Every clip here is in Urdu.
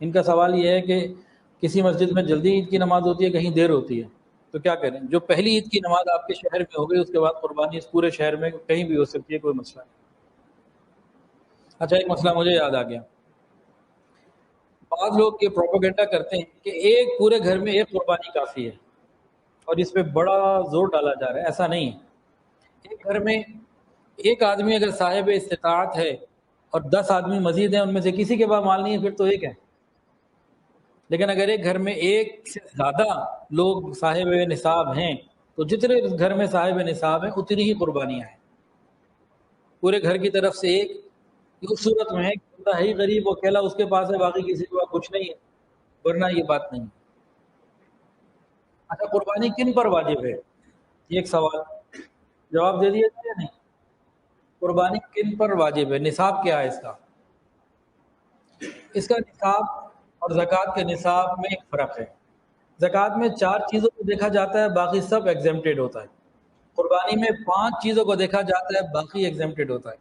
ان کا سوال یہ ہے کہ کسی مسجد میں جلدی عید کی نماز ہوتی ہے، کہیں دیر ہوتی ہے، تو کیا کریں؟ جو پہلی عید کی نماز آپ کے شہر میں ہو گئی، اس کے بعد قربانی اس پورے شہر میں کہیں بھی ہو سکتی ہے، کوئی مسئلہ نہیں۔ اچھا، ایک مسئلہ مجھے یاد آ گیا، بعض لوگ یہ پروپیگنڈا کرتے ہیں کہ ایک پورے گھر میں ایک قربانی کافی ہے، اور اس پہ بڑا زور ڈالا جا رہا ہے۔ ایسا نہیں ہے، ایک گھر میں ایک آدمی اگر صاحب استطاعت ہے اور 10 آدمی مزید ہیں، ان میں سے کسی کے پاس مال نہیں ہے، پھر تو ایک ہے۔ لیکن اگر ایک گھر میں ایک سے زیادہ لوگ صاحب نصاب ہیں، تو جتنے گھر میں صاحب نصاب ہیں اتنی ہی قربانیاں ہیں۔ پورے گھر کی طرف سے ایک، اس صورت میں ہے کہ بندہ ہے ہی غریب، وہ اکیلا اس کے پاس ہے، باقی کسی کے پاس کچھ نہیں ہے، ورنہ یہ بات نہیں۔ اچھا، قربانی کن پر واجب ہے؟ یہ ایک سوال، جواب دے دیا جائے یا نہیں؟ قربانی کن پر واجب ہے؟ نصاب کیا ہے اس کا؟ اس کا نصاب اور زکوٰۃ کے نصاب میں ایک فرق ہے۔ زکوٰۃ میں 4 چیزوں کو دیکھا جاتا ہے، باقی سب ایگزمپٹڈ ہوتا ہے۔ قربانی میں 5 چیزوں کو دیکھا جاتا ہے، باقی ایگزمپٹڈ ہوتا ہے۔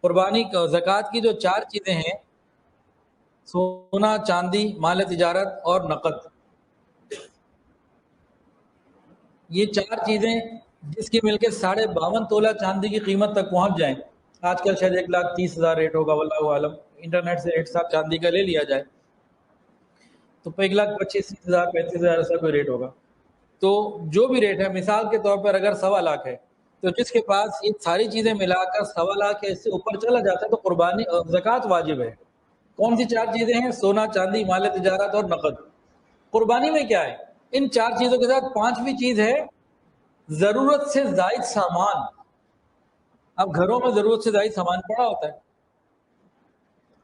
قربانی زکوٰۃ کی جو 4 چیزیں ہیں، سونا، چاندی، مال تجارت اور نقد، یہ 4 چیزیں جس کی مل کے 52.5 تولہ چاندی کی قیمت تک پہنچ جائیں، آج کل شاید 1,30,000 ریٹ ہوگا، واللہ عالم، انٹرنیٹ سے ریٹ صاحب چاندی کا لے لیا جائے تو 1,25,000 35,000 ایسا کوئی ریٹ ہوگا۔ تو جو بھی ریٹ ہے، مثال کے طور پر اگر 1.25 ہے، تو جس کے پاس یہ ساری چیزیں ملا کر 1.25 یا اس سے اوپر چلا جاتا ہے تو قربانی زکوٰۃ واجب ہے۔ کون سی 4 چیزیں ہیں؟ سونا، چاندی، مال تجارت اور نقد۔ قربانی میں کیا ہے؟ ان 4 چیزوں کے ساتھ 5ویں چیز ہے ضرورت سے زائد سامان۔ اب گھروں میں ضرورت سے زائد سامان پڑا ہوتا ہے،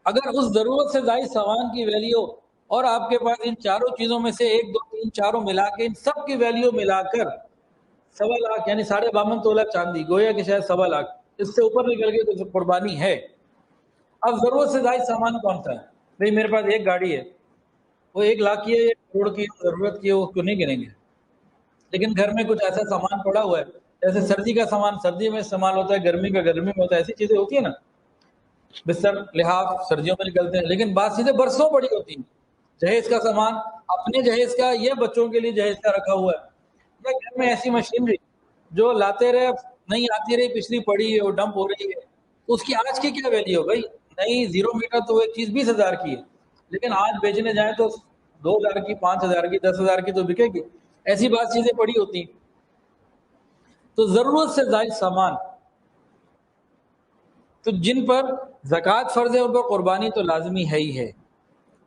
اگر اس ضرورت سے زائد سامان کی ویلیو اور آپ کے پاس ان 4 چیزوں میں سے 1 2 3 4 ملا کے ان سب کی ویلیو ملا کر 1.25 یعنی 52.5 تولہ چاندی، گویا کہ شاید 1.25، اس سے اوپر نکل گئی تو قربانی ہے۔ اب ضرورت سے زائد سامان کون سا ہے؟ بھئی میرے پاس ایک گاڑی ہے، وہ 1 لاکھ کی ہے یا کروڑ کی ضرورت کی ہے، وہ کیوں نہیں گنیں گے؟ لیکن گھر میں کچھ ایسا سامان پڑا ہوا ہے، جیسے سردی کا سامان سردی میں استعمال ہوتا ہے، گرمی کا گرمی میں ہوتا ہے، ایسی چیزیں ہوتی ہیں نا، بستر لحاف سردیوں میں نکلتے ہیں، لیکن بعض چیزیں برسوں پڑی ہوتی ہیں، جہیز کا سامان، اپنے جہیز کا یا بچوں کے لیے جہیز کا رکھا ہوا ہے، یا گھر میں ایسی مشینری جو لاتے رہے، نہیں آتی رہی، پچھلی پڑی ہے، وہ ڈمپ ہو رہی ہے، اس کی آج کی کیا ویلیو؟ بھائی نئی 0 میٹر تو ایک چیز 20,000 کی ہے، لیکن آج بیچنے جائیں تو 2,000 کی، 5,000 کی، 10,000 کی تو بکے گی۔ ایسی بات چیزیں پڑی ہوتی ہیں۔ تو ضرورت سے زائد سامان، تو جن پر زکوٰۃ فرض ہے ان پر قربانی تو لازمی ہے ہی ہے،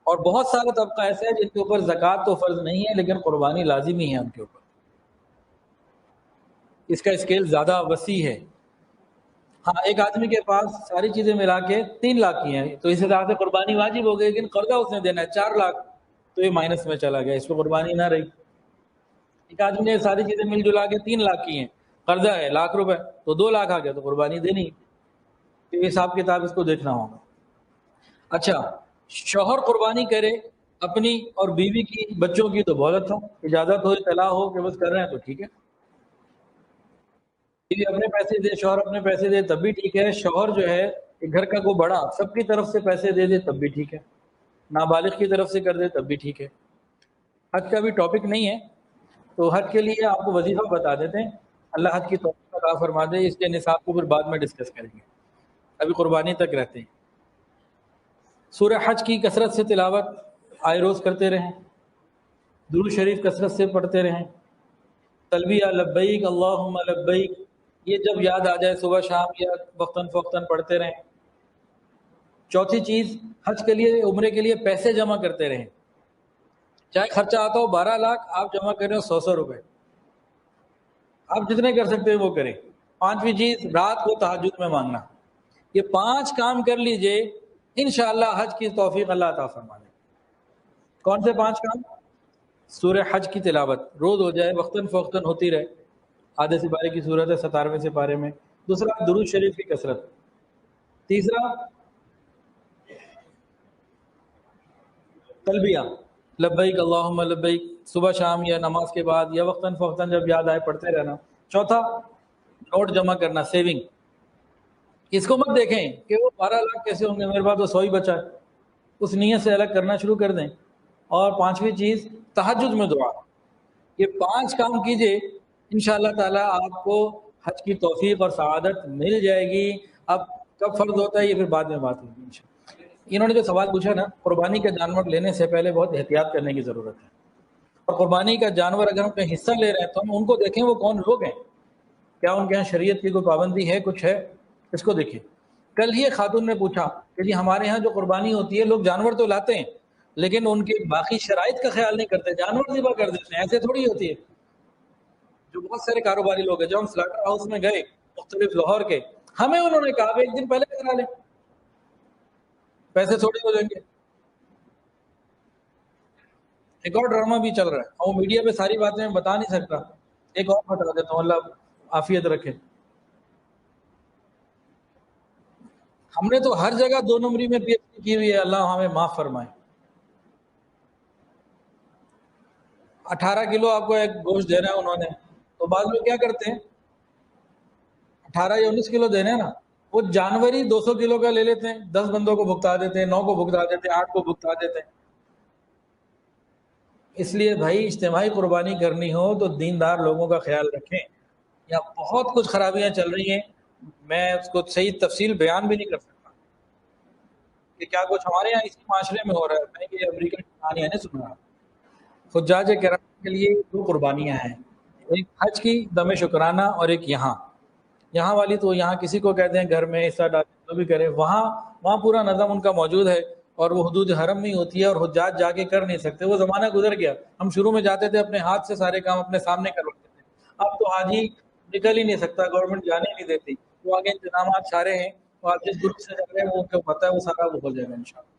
اور بہت سارا طبقہ ایسا ہے جن کے اوپر زکوٰۃ تو فرض نہیں ہے لیکن قربانی لازمی ہے ان کے اوپر۔ اس کا اسکیل زیادہ وسیع ہے۔ ہاں، ایک آدمی کے پاس ساری چیزیں ملا کے 3 لاکھ کی ہیں تو اس حساب سے قربانی واجب ہو گئی، لیکن قرضہ اس نے دینا ہے 4 لاکھ، تو یہ مائنس میں چلا گیا، اس پہ قربانی نہ رہی۔ ایک آدمی نے ساری چیزیں مل جلا کے 3 لاکھ کی ہیں، قرضہ ہے 1,00,000 روپے، تو 2 لاکھ آ گیا تو قربانی دینی، تو یہ حساب کتاب اس کو دیکھنا ہوگا۔ اچھا، شوہر قربانی کرے اپنی اور بیوی کی، بچوں کی تو بہت اچھا، اجازت ہو، اطلاع ہو کہ بس کر رہے ہیں تو ٹھیک ہے، بیوی اپنے پیسے دے، شوہر اپنے پیسے دے تب بھی ٹھیک ہے، شوہر جو ہے گھر کا کوئی بڑا سب کی طرف سے پیسے دے دے تب بھی ٹھیک ہے، نابالغ کی طرف سے کر دے تب بھی ٹھیک ہے۔ حج کا بھی ٹاپک نہیں ہے تو حج کے لیے آپ کو وظیفہ بتا دیتے ہیں، اللہ حج کی توفیق عطا فرما دے، اس کے نصاب کو پھر بعد میں ڈسکس کریں گے، ابھی قربانی تک رہتے ہیں۔ سورہ حج کی کثرت سے تلاوت آئے روز کرتے رہیں، درود شریف کثرت سے پڑھتے رہیں، تلبیہ لبیک اللہم لبیک یہ جب یاد آ جائے صبح شام یا وقتاً فوقتاً پڑھتے رہیں۔ چوتھی چیز، حج کے لیے، عمرے کے لیے پیسے جمع کرتے رہیں، چاہے خرچہ آتا ہو 12 لاکھ، آپ جمع کر رہے ہو 100 روپے، آپ جتنے کر سکتے ہیں وہ کریں۔ 5ویں چیز، رات کو تہجد میں مانگنا۔ یہ 5 کام کر لیجئے، انشاءاللہ حج کی توفیق اللہ عطا فرما دے۔ کون سے 5 کام؟ سورہ حج کی تلاوت روز ہو جائے، وقتاً فوقتاً ہوتی رہے، آدھے سپارے کی صورت ہے 17ویں سپارے میں۔ دوسرا، درود شریف کی کثرت۔ تیسرا، تلبیہ لبیک اللہم لبیک صبح شام یا نماز کے بعد یا وقتاً فوقتاً جب یاد آئے پڑھتے رہنا۔ چوتھا، نوٹ جمع کرنا، سیونگ۔ اس کو مت دیکھیں کہ وہ 12 لاکھ کیسے ہوں گے، میرے پاس تو 100 ہی بچا ہے، اس نیت سے الگ کرنا شروع کر دیں. اور پانچویں چیز تہجد میں دعا. یہ 5 کام کیجئے انشاءاللہ تعالیٰ آپ کو حج کی توفیق اور سعادت مل جائے گی. اب کب فرض ہوتا ہے یہ پھر بعد میں بات ہوگی انشاءاللہ. انہوں نے جو سوال پوچھا نا، قربانی کا جانور لینے سے پہلے بہت احتیاط کرنے کی ضرورت ہے. اور قربانی کا جانور اگر ہم کہیں حصہ لے رہے ہیں تو ہم ان کو دیکھیں وہ کون لوگ ہیں، کیا ان کے یہاں شریعت کی کوئی پابندی ہے، کچھ ہے، اس کو دیکھیں. کل ہی ایک خاتون نے پوچھا کہ جی ہمارے ہاں جو قربانی ہوتی ہے لوگ جانور تو لاتے ہیں لیکن ان کے باقی شرائط کا خیال نہیں کرتے، جانور ذبح کر دیتے ہیں. ایسے تھوڑی ہوتی ہے. جو بہت سارے کاروباری لوگ ہیں، جب ہم سلاٹر ہاؤس میں گئے مختلف لاہور کے، ہمیں انہوں نے کہا ایک دن پہلے کرا لیں، پیسے تھوڑے ہو جائیں گے. ایک اور ڈرامہ بھی چل رہا ہے اور میڈیا پہ ساری باتیں میں بتا نہیں سکتا، ایک اور بتا دیتا ہوں، اللہ عافیت رکھے. ہم نے تو ہر جگہ 2 نمبری میں پی ایچ ڈی کی ہوئی ہے، اللہ ہمیں معاف فرمائے. 18 کلو آپ کو ایک گوشت دینا ہے انہوں نے، تو بعض لوگ کیا کرتے ہیں 18 یا 19 کلو دینے نا، وہ جانور ہی 200 کلو کا لے لیتے ہیں، 10 بندوں کو بھگتا دیتے ہیں، 9 کو بھگتا دیتے ہیں، 8 کو بھگتا دیتے ہیں. اس لیے بھائی اجتماعی قربانی کرنی ہو تو دیندار لوگوں کا خیال رکھیں. یہاں بہت کچھ خرابیاں چل رہی ہیں، میں اس کو صحیح تفصیل بیان بھی نہیں کر سکتا کہ کیا کچھ ہمارے یہاں اسی معاشرے میں ہو رہا ہے. میں یہ امریکہ کی کہانیاں نہیں سن رہا. حجاج کرام کے لیے 2 قربانیاں ہیں، ایک حج کی دم شکرانہ اور ایک یہاں والی تو یہاں کسی کو کہتے ہیں گھر میں حصہ ڈالیں جو بھی کرے، وہاں پورا نظم ان کا موجود ہے اور وہ حدود حرم میں ہوتی ہے اور حجاج جا کے کر نہیں سکتے. وہ زمانہ گزر گیا. ہم شروع میں جاتے تھے اپنے ہاتھ سے سارے کام اپنے سامنے کرواتے تھے. اب تو حاجی نکل ہی نہیں سکتا، گورنمنٹ جانے ہی نہیں دیتی. وہ آگے انتظامات سارے ہیں، تو آپ جس گروپ سے جا رہے ہیں وہ ان کو پتہ ہے، وہ سارا وہ ہو جائے گا انشاءاللہ.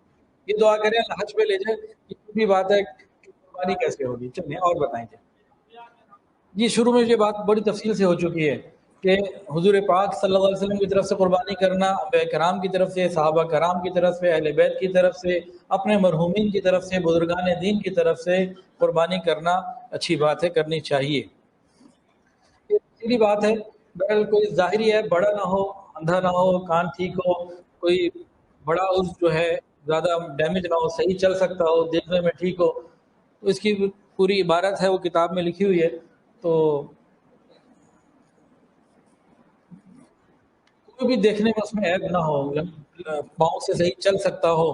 یہ دعا کریں اللہ حج پہ لے جائے. یہ بھی بات ہے کہ قربانی کیسے ہوگی. چلیں اور بتائیں جی. جی شروع میں یہ بات بڑی تفصیل سے ہو چکی ہے کہ حضور پاک صلی اللہ علیہ وسلم کی طرف سے قربانی کرنا، انبیاء کرام کی طرف سے، صحابہ کرام کی طرف سے، اہل بیت کی طرف سے، اپنے مرحومین کی طرف سے، بزرگان دین کی طرف سے قربانی کرنا اچھی بات ہے، کرنی چاہیے. یہ سیدھی بات ہے. بہرحال کوئی ظاہری ہے بڑا نہ ہو، اندھا نہ ہو، کان ٹھیک ہو، کوئی بڑا اس جو ہے زیادہ ڈیمیج نہ ہو، صحیح چل سکتا ہو، دیکھنے میں ٹھیک ہو، تو اس کی پوری عبارت ہے، وہ کتاب میں لکھی ہوئی ہے. تو کوئی بھی دیکھنے میں اس میں عیب نہ ہو، پاؤں سے صحیح چل سکتا ہو،